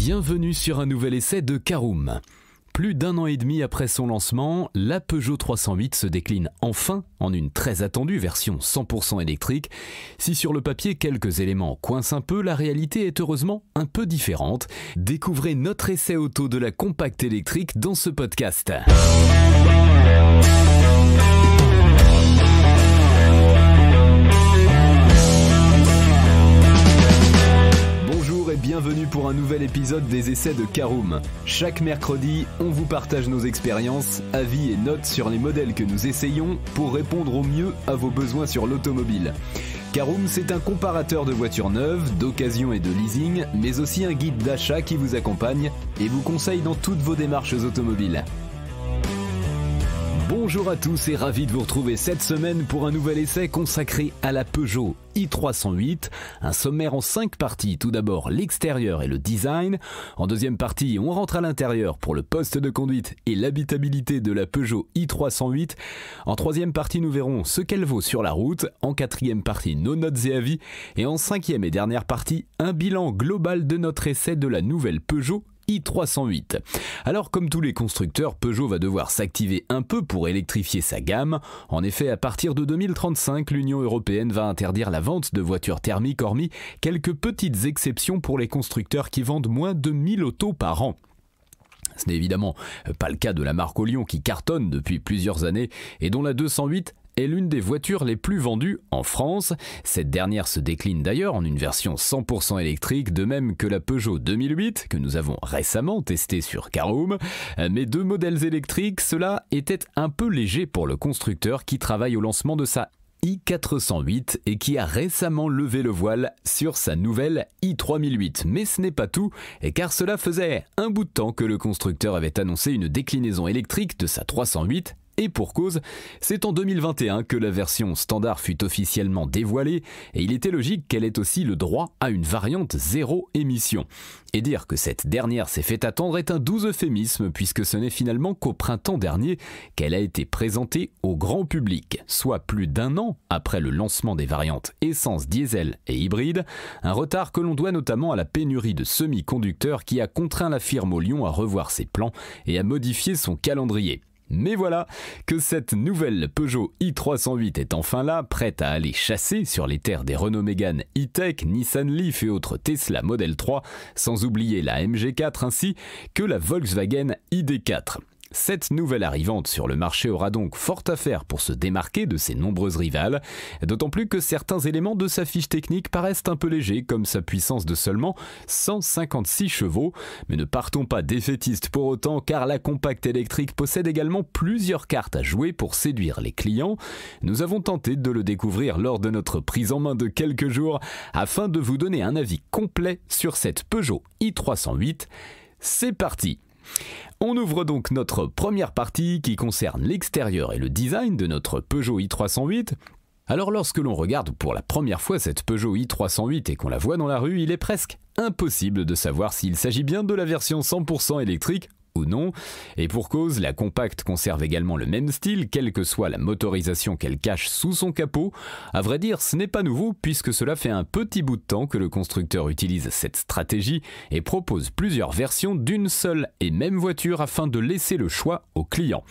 Bienvenue sur un nouvel essai de Caroom. Plus d'un an et demi après son lancement, la Peugeot 308 se décline enfin en une très attendue version 100% électrique. Si sur le papier quelques éléments coincent un peu, la réalité est heureusement un peu différente. Découvrez notre essai auto de la compacte électrique dans ce podcast. Bienvenue pour un nouvel épisode des essais de Caroom. Chaque mercredi, on vous partage nos expériences, avis et notes sur les modèles que nous essayons pour répondre au mieux à vos besoins sur l'automobile. Caroom, c'est un comparateur de voitures neuves, d'occasion et de leasing, mais aussi un guide d'achat qui vous accompagne et vous conseille dans toutes vos démarches automobiles. Bonjour à tous et ravi de vous retrouver cette semaine pour un nouvel essai consacré à la Peugeot i308. Un sommaire en 5 parties. Tout d'abord l'extérieur et le design. En deuxième partie, on rentre à l'intérieur pour le poste de conduite et l'habitabilité de la Peugeot i308. En troisième partie, nous verrons ce qu'elle vaut sur la route. En quatrième partie, nos notes et avis. Et en cinquième et dernière partie, un bilan global de notre essai de la nouvelle Peugeot i308. Alors comme tous les constructeurs, Peugeot va devoir s'activer un peu pour électrifier sa gamme. En effet, à partir de 2035, l'Union européenne va interdire la vente de voitures thermiques, hormis quelques petites exceptions pour les constructeurs qui vendent moins de 1000 autos par an. Ce n'est évidemment pas le cas de la marque Olion qui cartonne depuis plusieurs années et dont la 208 est l'une des voitures les plus vendues en France. Cette dernière se décline d'ailleurs en une version 100% électrique, de même que la Peugeot 2008, que nous avons récemment testée sur Caroom. Mais deux modèles électriques, cela était un peu léger pour le constructeur qui travaille au lancement de sa i408 et qui a récemment levé le voile sur sa nouvelle i3008. Mais ce n'est pas tout, car cela faisait un bout de temps que le constructeur avait annoncé une déclinaison électrique de sa 308. Et pour cause, c'est en 2021 que la version standard fut officiellement dévoilée et il était logique qu'elle ait aussi le droit à une variante zéro émission. Et dire que cette dernière s'est fait attendre est un doux euphémisme puisque ce n'est finalement qu'au printemps dernier qu'elle a été présentée au grand public, soit plus d'un an après le lancement des variantes essence, diesel et hybride, un retard que l'on doit notamment à la pénurie de semi-conducteurs qui a contraint la firme Olion à revoir ses plans et à modifier son calendrier. Mais voilà que cette nouvelle Peugeot i308 est enfin là, prête à aller chasser sur les terres des Renault Mégane E-Tech, Nissan Leaf et autres Tesla Model 3, sans oublier la MG4 ainsi que la Volkswagen ID4. Cette nouvelle arrivante sur le marché aura donc fort à faire pour se démarquer de ses nombreuses rivales, d'autant plus que certains éléments de sa fiche technique paraissent un peu légers, comme sa puissance de seulement 156 chevaux. Mais ne partons pas défaitistes pour autant, car la compacte électrique possède également plusieurs cartes à jouer pour séduire les clients. Nous avons tenté de le découvrir lors de notre prise en main de quelques jours, afin de vous donner un avis complet sur cette Peugeot i308. C'est parti! On ouvre donc notre première partie qui concerne l'extérieur et le design de notre Peugeot i308. Alors lorsque l'on regarde pour la première fois cette Peugeot i308 et qu'on la voit dans la rue, il est presque impossible de savoir s'il s'agit bien de la version 100% électrique ou non, et pour cause, la compacte conserve également le même style, quelle que soit la motorisation qu'elle cache sous son capot. À vrai dire, ce n'est pas nouveau, puisque cela fait un petit bout de temps que le constructeur utilise cette stratégie et propose plusieurs versions d'une seule et même voiture afin de laisser le choix aux clients.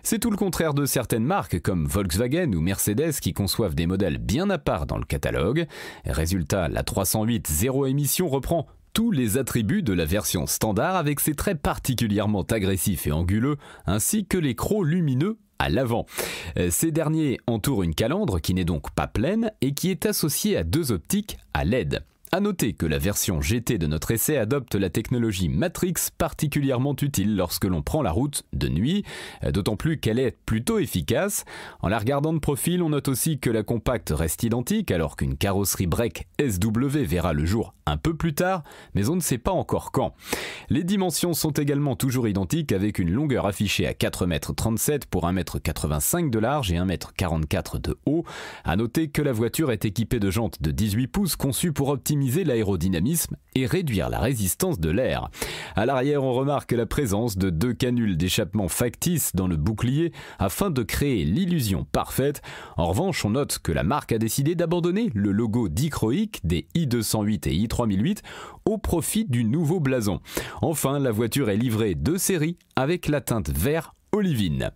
C'est tout le contraire de certaines marques comme Volkswagen ou Mercedes qui conçoivent des modèles bien à part dans le catalogue. Résultat, la 308 zéro émission reprend tous les attributs de la version standard avec ses traits particulièrement agressifs et anguleux, ainsi que les crocs lumineux à l'avant. Ces derniers entourent une calandre qui n'est donc pas pleine et qui est associée à deux optiques à LED. A noter que la version GT de notre essai adopte la technologie Matrix particulièrement utile lorsque l'on prend la route de nuit, d'autant plus qu'elle est plutôt efficace. En la regardant de profil, on note aussi que la compacte reste identique alors qu'une carrosserie break SW verra le jour un peu plus tard, mais on ne sait pas encore quand. Les dimensions sont également toujours identiques avec une longueur affichée à 4,37 m pour 1,85 m de large et 1,44 m de haut. A noter que la voiture est équipée de jantes de 18 pouces conçues pour optimiser optimiser l'aérodynamisme et réduire la résistance de l'air. À l'arrière, on remarque la présence de 2 canules d'échappement factices dans le bouclier afin de créer l'illusion parfaite. En revanche, on note que la marque a décidé d'abandonner le logo dichroïque des i208 et i3008 au profit du nouveau blason. Enfin, la voiture est livrée de série avec la teinte vert olivine.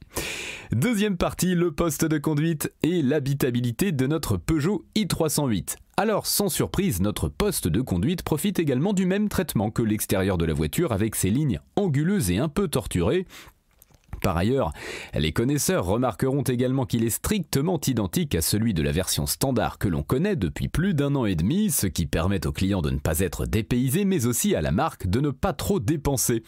Deuxième partie, le poste de conduite et l'habitabilité de notre Peugeot i308. Alors, sans surprise, notre poste de conduite profite également du même traitement que l'extérieur de la voiture avec ses lignes anguleuses et un peu torturées. Par ailleurs, les connaisseurs remarqueront également qu'il est strictement identique à celui de la version standard que l'on connaît depuis plus d'1 an et demi, ce qui permet aux clients de ne pas être dépaysés, mais aussi à la marque de ne pas trop dépenser.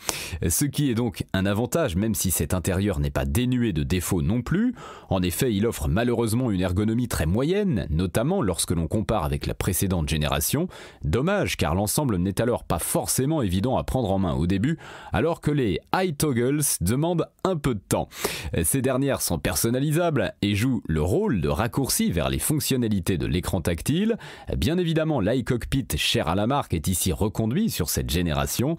Ce qui est donc un avantage, même si cet intérieur n'est pas dénué de défauts non plus. En effet, il offre malheureusement une ergonomie très moyenne, notamment lorsque l'on compare avec la précédente génération. Dommage, car l'ensemble n'est alors pas forcément évident à prendre en main au début, alors que les iToggles demandent un peu de temps. Ces dernières sont personnalisables et jouent le rôle de raccourci vers les fonctionnalités de l'écran tactile. Bien évidemment, l'iCockpit cher à la marque est ici reconduit sur cette génération.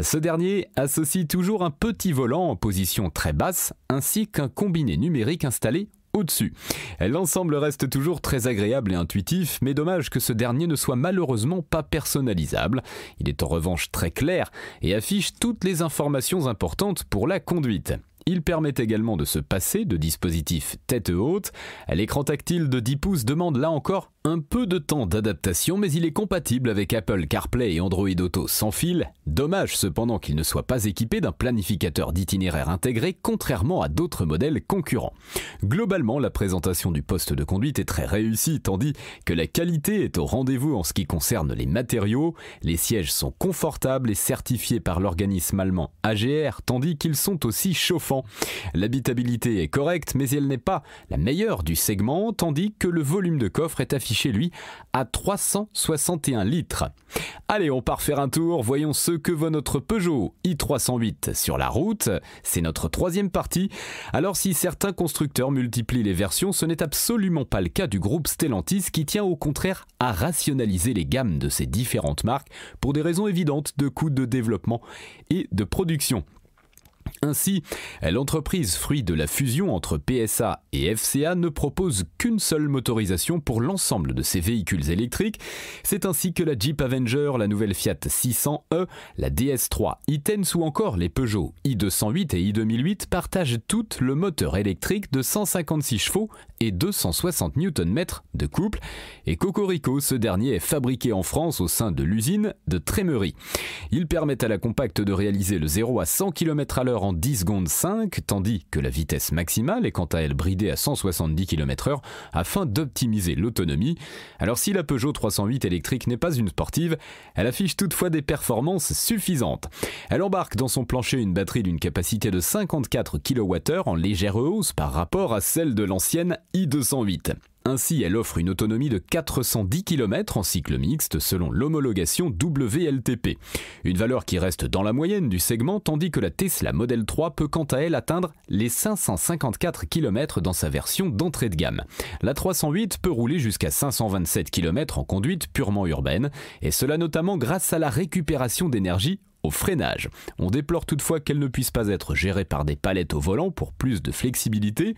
Ce dernier associe toujours un petit volant en position très basse ainsi qu'un combiné numérique installé au-dessus. L'ensemble reste toujours très agréable et intuitif, mais dommage que ce dernier ne soit malheureusement pas personnalisable. Il est en revanche très clair et affiche toutes les informations importantes pour la conduite. Il permet également de se passer de dispositifs tête haute. L'écran tactile de 10 pouces demande là encore un peu de temps d'adaptation, mais il est compatible avec Apple CarPlay et Android Auto sans fil. Dommage cependant qu'il ne soit pas équipé d'un planificateur d'itinéraire intégré, contrairement à d'autres modèles concurrents. Globalement, la présentation du poste de conduite est très réussie, tandis que la qualité est au rendez-vous en ce qui concerne les matériaux. Les sièges sont confortables et certifiés par l'organisme allemand AGR, tandis qu'ils sont aussi chauffants. L'habitabilité est correcte, mais elle n'est pas la meilleure du segment, tandis que le volume de coffre est affiché lui à 361 litres. Allez, on part faire un tour, voyons ce que vaut notre Peugeot i308 sur la route. C'est notre troisième partie. Alors si certains constructeurs multiplient les versions, ce n'est absolument pas le cas du groupe Stellantis qui tient au contraire à rationaliser les gammes de ces différentes marques pour des raisons évidentes de coûts de développement et de production. Ainsi, l'entreprise, fruit de la fusion entre PSA et FCA, ne propose qu'une seule motorisation pour l'ensemble de ses véhicules électriques. C'est ainsi que la Jeep Avenger, la nouvelle Fiat 600e, la DS3 e-Tense ou encore les Peugeot i208 et i2008 partagent toutes le moteur électrique de 156 chevaux et 260 Nm de couple. Et cocorico, ce dernier est fabriqué en France au sein de l'usine de Trémery. Il permet à la compacte de réaliser le 0 à 100 km/h en 10 secondes 5, tandis que la vitesse maximale est quant à elle bridée à 170 km/h afin d'optimiser l'autonomie. Alors si la Peugeot 308 électrique n'est pas une sportive, elle affiche toutefois des performances suffisantes. Elle embarque dans son plancher une batterie d'une capacité de 54 kWh en légère hausse par rapport à celle de l'ancienne i208. Ainsi, elle offre une autonomie de 410 km en cycle mixte selon l'homologation WLTP. Une valeur qui reste dans la moyenne du segment, tandis que la Tesla Model 3 peut quant à elle atteindre les 554 km dans sa version d'entrée de gamme. La 308 peut rouler jusqu'à 527 km en conduite purement urbaine, et cela notamment grâce à la récupération d'énergie au freinage. On déplore toutefois qu'elle ne puisse pas être gérée par des palettes au volant pour plus de flexibilité,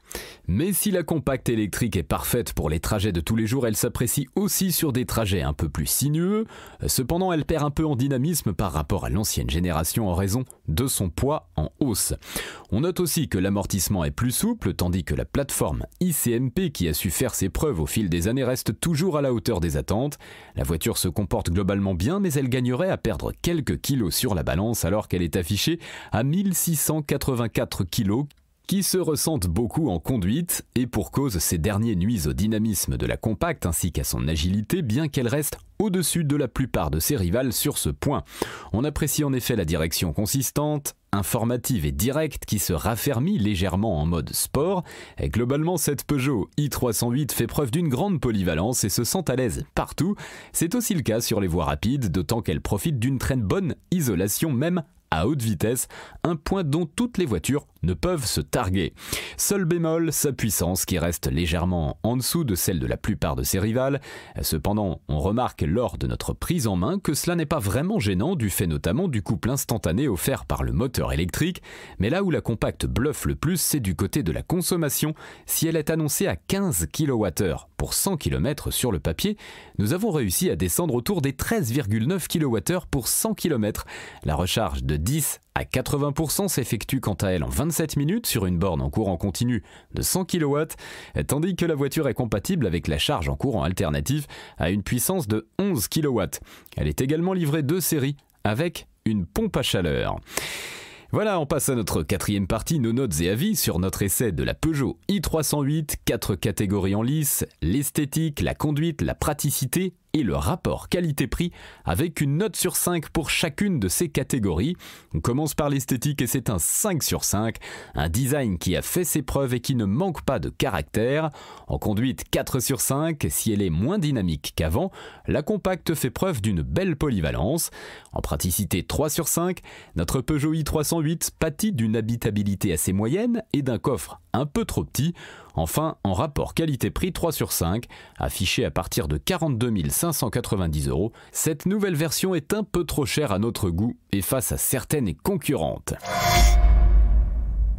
mais si la compacte électrique est parfaite pour les trajets de tous les jours, elle s'apprécie aussi sur des trajets un peu plus sinueux. Cependant, elle perd un peu en dynamisme par rapport à l'ancienne génération en raison de son poids en hausse. On note aussi que l'amortissement est plus souple, tandis que la plateforme ICMP qui a su faire ses preuves au fil des années reste toujours à la hauteur des attentes. La voiture se comporte globalement bien, mais elle gagnerait à perdre quelques kilos sur la balance alors qu'elle est affichée à 1684 kg, qui se ressentent beaucoup en conduite, et pour cause, ces derniers nuisent au dynamisme de la compacte ainsi qu'à son agilité, bien qu'elle reste au-dessus de la plupart de ses rivales sur ce point. On apprécie en effet la direction consistante, informative et directe qui se raffermit légèrement en mode sport. Et globalement, cette Peugeot i308 fait preuve d'une grande polyvalence et se sent à l'aise partout. C'est aussi le cas sur les voies rapides, d'autant qu'elle profite d'une très bonne isolation même à haute vitesse, un point dont toutes les voitures ne peuvent se targuer. Seul bémol, sa puissance qui reste légèrement en dessous de celle de la plupart de ses rivales. Cependant, on remarque lors de notre prise en main que cela n'est pas vraiment gênant du fait notamment du couple instantané offert par le moteur électrique. Mais là où la compacte bluffe le plus, c'est du côté de la consommation. Si elle est annoncée à 15 kWh pour 100 km sur le papier, nous avons réussi à descendre autour des 13,9 kWh pour 100 km. La recharge de 10 à 80% s'effectue quant à elle en 27 minutes sur une borne en courant continu de 100 kW, tandis que la voiture est compatible avec la charge en courant alternatif à une puissance de 11 kW. Elle est également livrée de série avec une pompe à chaleur. Voilà, on passe à notre quatrième partie, nos notes et avis sur notre essai de la Peugeot i308, 4 catégories en lice, l'esthétique, la conduite, la praticité et le rapport qualité-prix avec une note sur 5 pour chacune de ces catégories. On commence par l'esthétique et c'est un 5 sur 5, un design qui a fait ses preuves et qui ne manque pas de caractère. En conduite 4 sur 5, si elle est moins dynamique qu'avant, la compacte fait preuve d'une belle polyvalence. En praticité 3 sur 5, notre Peugeot i308 pâtit d'une habitabilité assez moyenne et d'un coffre un peu trop petit. Enfin, en rapport qualité-prix 3 sur 5, affiché à partir de 42 590 €, cette nouvelle version est un peu trop chère à notre goût et face à certaines concurrentes.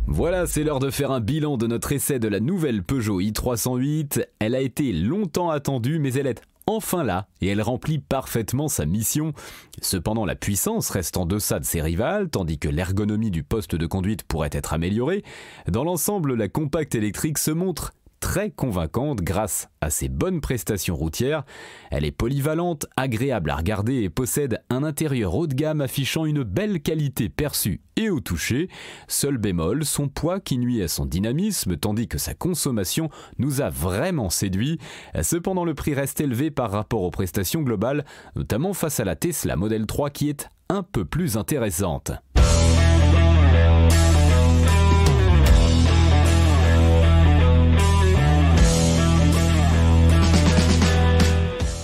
Voilà, c'est l'heure de faire un bilan de notre essai de la nouvelle Peugeot i308. Elle a été longtemps attendue, mais elle est enfin là et elle remplit parfaitement sa mission. Cependant, la puissance reste en deçà de ses rivales, tandis que l'ergonomie du poste de conduite pourrait être améliorée. Dans l'ensemble, la compacte électrique se montre très convaincante grâce à ses bonnes prestations routières. Elle est polyvalente, agréable à regarder et possède un intérieur haut de gamme affichant une belle qualité perçue et au toucher. Seul bémol, son poids qui nuit à son dynamisme tandis que sa consommation nous a vraiment séduit. Cependant, le prix reste élevé par rapport aux prestations globales, notamment face à la Tesla Model 3 qui est un peu plus intéressante.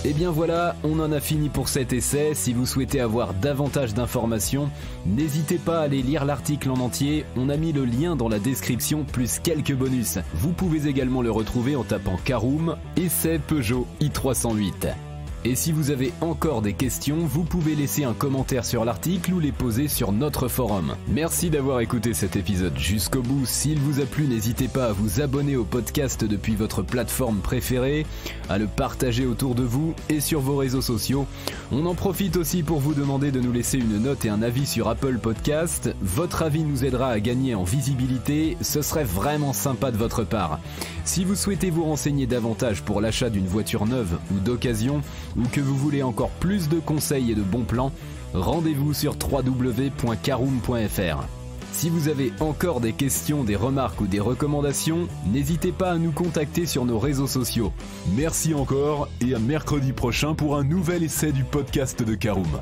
Et bien voilà, on en a fini pour cet essai. Si vous souhaitez avoir davantage d'informations, n'hésitez pas à aller lire l'article en entier. On a mis le lien dans la description plus quelques bonus. Vous pouvez également le retrouver en tapant Caroom, essai Peugeot i308. Et si vous avez encore des questions, vous pouvez laisser un commentaire sur l'article ou les poser sur notre forum. Merci d'avoir écouté cet épisode jusqu'au bout. S'il vous a plu, n'hésitez pas à vous abonner au podcast depuis votre plateforme préférée, à le partager autour de vous et sur vos réseaux sociaux. On en profite aussi pour vous demander de nous laisser une note et un avis sur Apple Podcast. Votre avis nous aidera à gagner en visibilité, ce serait vraiment sympa de votre part. Si vous souhaitez vous renseigner davantage pour l'achat d'une voiture neuve ou d'occasion, ou que vous voulez encore plus de conseils et de bons plans, rendez-vous sur www.caroom.fr. Si vous avez encore des questions, des remarques ou des recommandations, n'hésitez pas à nous contacter sur nos réseaux sociaux. Merci encore et à mercredi prochain pour un nouvel essai du podcast de Caroom.